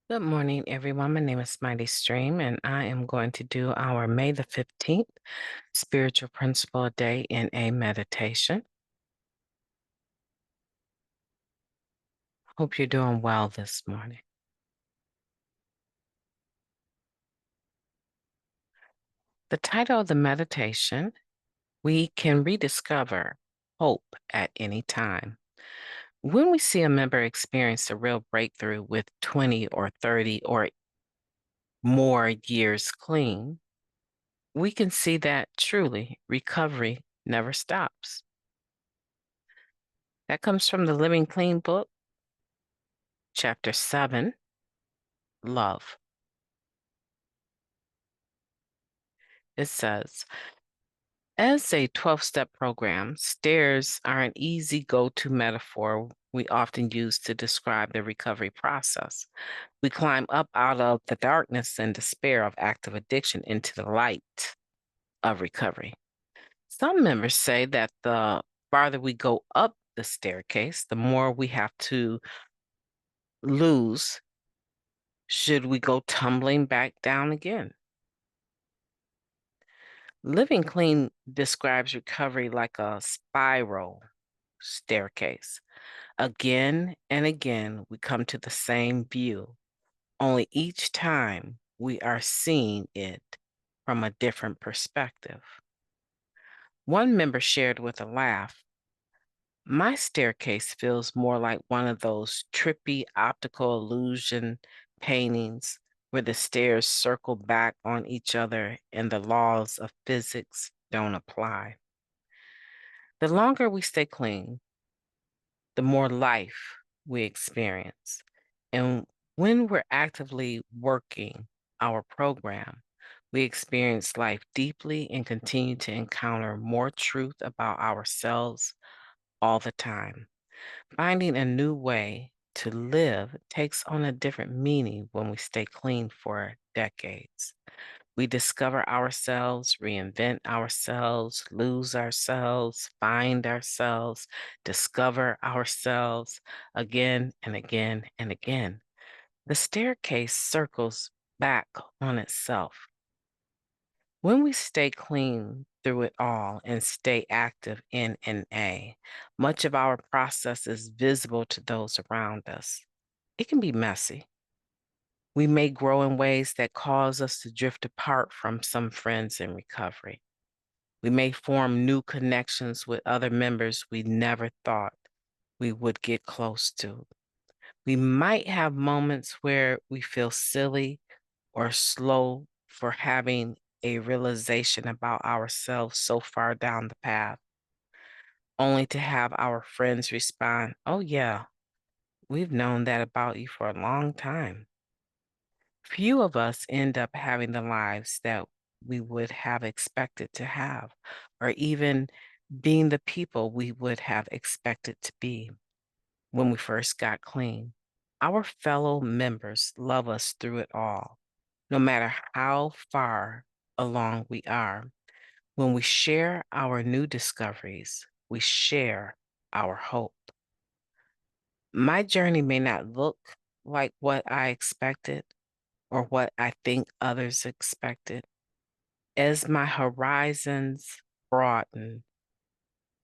Good morning, everyone. My name is MightyStream, and I am going to do our May the 15th Spiritual Principle Day in a meditation. Hope you're doing well this morning. The title of the meditation, we can rediscover hope at any time. When we see a member experience a real breakthrough with 20 or 30 or more years clean, we can see that truly recovery never stops. That comes from the Living Clean book, Chapter 7, Love. It says, as a 12-step program, stairs are an easy go-to metaphor we often use to describe the recovery process. We climb up out of the darkness and despair of active addiction into the light of recovery. Some members say that the farther we go up the staircase, the more we have to lose should we go tumbling back down again. Living Clean describes recovery like a spiral staircase. Again and again, we come to the same view, only each time we are seeing it from a different perspective. One member shared with a laugh, my staircase feels more like one of those trippy optical illusion paintings where the stairs circle back on each other and the laws of physics don't apply. The longer we stay clean, the more life we experience. And when we're actively working our program, we experience life deeply and continue to encounter more truth about ourselves all the time. Finding a new way to live takes on a different meaning when we stay clean for decades. We discover ourselves, reinvent ourselves, lose ourselves, find ourselves, discover ourselves again and again and again. The staircase circles back on itself. When we stay clean through it all and stay active in NA, much of our process is visible to those around us. It can be messy. We may grow in ways that cause us to drift apart from some friends in recovery. We may form new connections with other members we never thought we would get close to. We might have moments where we feel silly or slow for having a realization about ourselves so far down the path, only to have our friends respond, oh, yeah, we've known that about you for a long time. Few of us end up having the lives that we would have expected to have, or even being the people we would have expected to be when we first got clean. Our fellow members love us through it all, no matter how far along we are. When we share our new discoveries, we share our hope. My journey may not look like what I expected or what I think others expected. As my horizons broaden,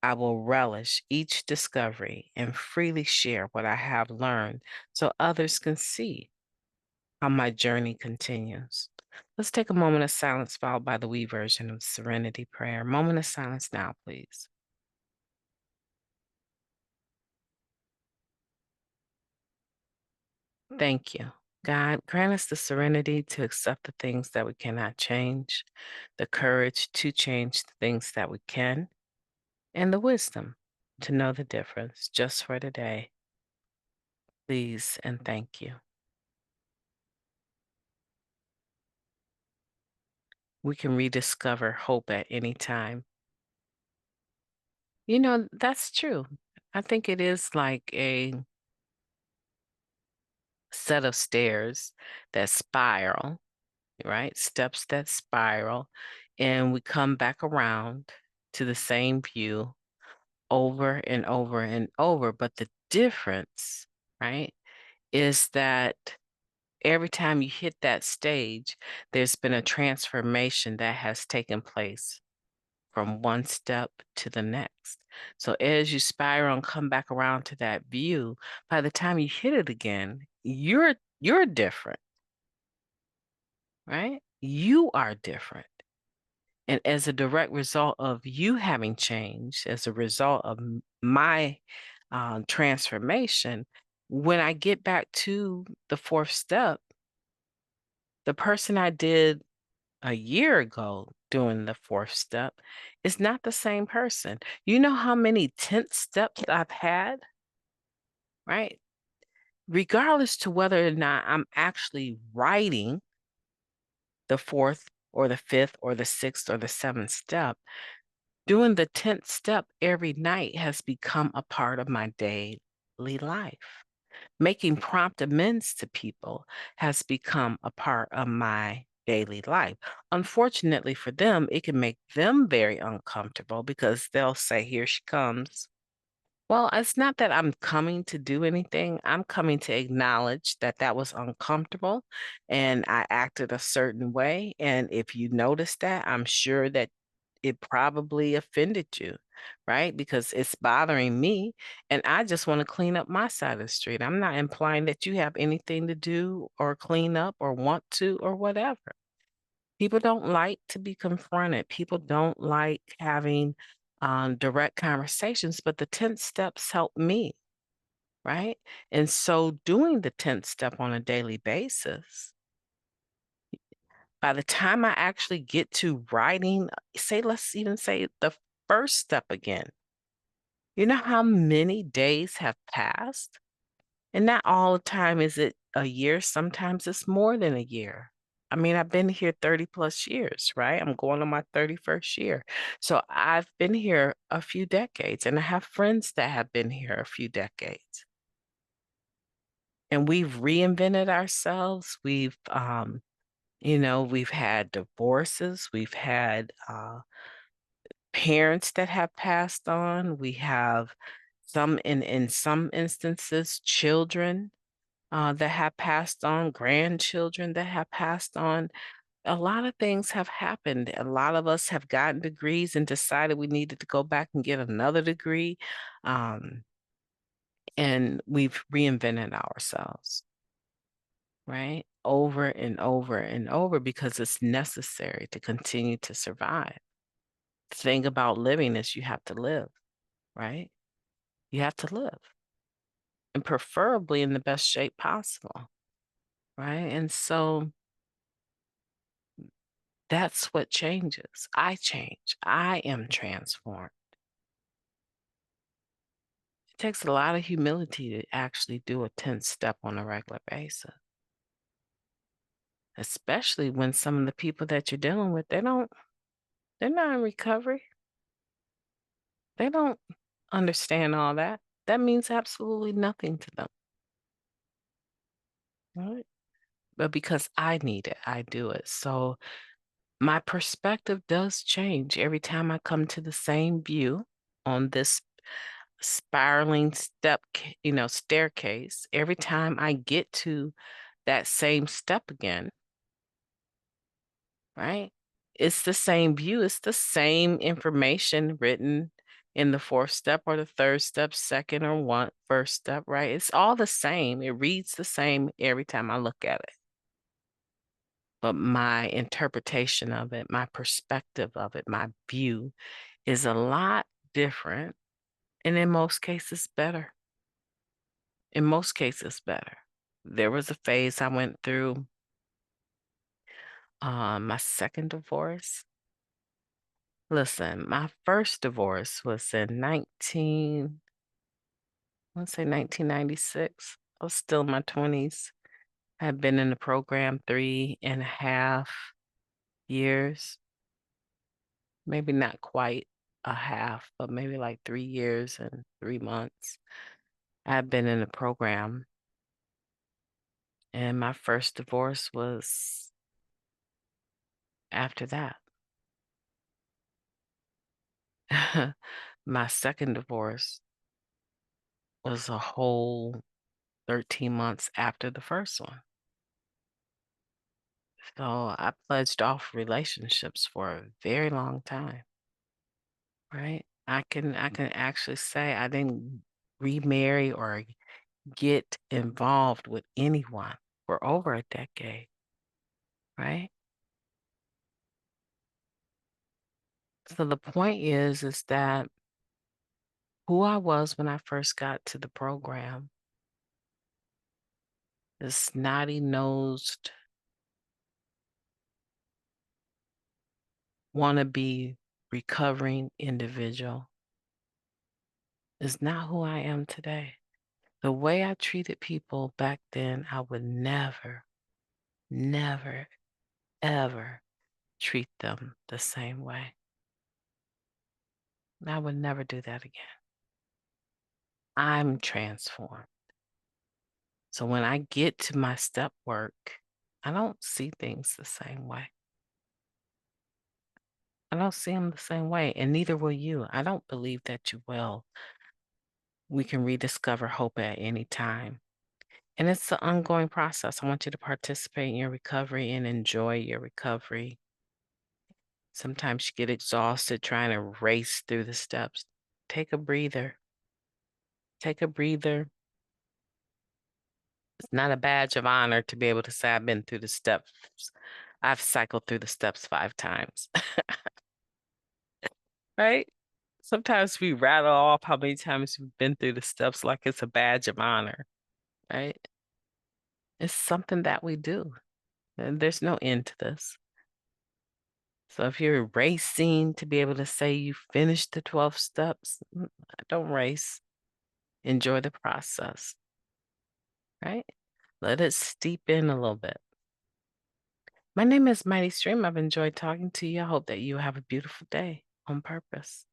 I will relish each discovery and freely share what I have learned so others can see how my journey continues. Let's take a moment of silence followed by the we version of Serenity Prayer. Moment of silence now, please. Thank you. God, grant us the serenity to accept the things that we cannot change, the courage to change the things that we can, and the wisdom to know the difference just for today. Please and thank you. We can rediscover hope at any time. You know, that's true. I think it is like a set of stairs that spiral, right? Steps that spiral, and we come back around to the same view over and over and over. But the difference, right, is that every time you hit that stage, there's been a transformation that has taken place from one step to the next. So as you spiral and come back around to that view, by the time you hit it again, you're different, right? You are different. And as a direct result of you having changed, as a result of my transformation, when I get back to the fourth step, the person I did a year ago doing the fourth step is not the same person. You know how many 10th steps I've had, right? Regardless to whether or not I'm actually writing the fourth or the fifth or the sixth or the seventh step, doing the 10th step every night has become a part of my daily life. Making prompt amends to people has become a part of my daily life. Unfortunately for them, it can make them very uncomfortable because they'll say, "Here she comes." Well, it's not that I'm coming to do anything. I'm coming to acknowledge that that was uncomfortable and I acted a certain way. And if you notice that, I'm sure that it probably offended you, right? Because it's bothering me and I just want to clean up my side of the street. I'm not implying that you have anything to do or clean up or want to or whatever. People don't like to be confronted. People don't like having direct conversations, but the 10th steps help me, right? And so doing the 10th step on a daily basis, by the time I actually get to writing, say, let's even say the first step again, you know how many days have passed? And not all the time is it a year. Sometimes it's more than a year. I mean, I've been here 30 plus years, right? I'm going on my 31st year. So I've been here a few decades and I have friends that have been here a few decades. And we've reinvented ourselves. We've had divorces. We've had parents that have passed on. We have in some instances, children that have passed on, grandchildren that have passed on. A lot of things have happened. A lot of us have gotten degrees and decided we needed to go back and get another degree. Um, and we've reinvented ourselves, right? Over and over and over because it's necessary to continue to survive. The thing about living is you have to live, right? You have to live and preferably in the best shape possible, right? And so that's what changes. I change. I am transformed. It takes a lot of humility to actually do a 10th step on a regular basis, especially when some of the people that you're dealing with, they're not in recovery. They don't understand all that. That means absolutely nothing to them, right? But because I need it, I do it. So my perspective does change every time I come to the same view on this spiraling staircase. Every time I get to that same step again, right? It's the same view, it's the same information written in the fourth step or the third step, second or first step, right? It's all the same. It reads the same every time I look at it. But my interpretation of it, my perspective of it, my view is a lot different. And in most cases, better. In most cases, better. There was a phase I went through my second divorce. Listen, my first divorce was in I want to say 1996. I was still in my 20s. I had been in the program 3.5 years, maybe not quite a half, but maybe like 3 years and 3 months. I've been in the program, and my first divorce was after that. My second divorce was a whole 13 months after the first one. So I pledged off relationships for a very long time, right? I can actually say I didn't remarry or get involved with anyone for over a decade, right? So the point is that who I was when I first got to the program, the snotty-nosed, wannabe recovering individual, is not who I am today. The way I treated people back then, I would never, never, ever treat them the same way. I would never do that again. I'm transformed. So when I get to my step work, I don't see things the same way. I don't see them the same way, and neither will you. I don't believe that you will. We can rediscover hope at any time. And it's an ongoing process. I want you to participate in your recovery and enjoy your recovery. Sometimes you get exhausted trying to race through the steps. Take a breather. Take a breather. It's not a badge of honor to be able to say I've been through the steps. I've cycled through the steps 5 times, right? Sometimes we rattle off how many times we've been through the steps like it's a badge of honor, right? It's something that we do, and there's no end to this. So if you're racing to be able to say you finished the 12 steps, don't race. Enjoy the process, right? Let it steep in a little bit. My name is Mighty Stream. I've enjoyed talking to you. I hope that you have a beautiful day on purpose.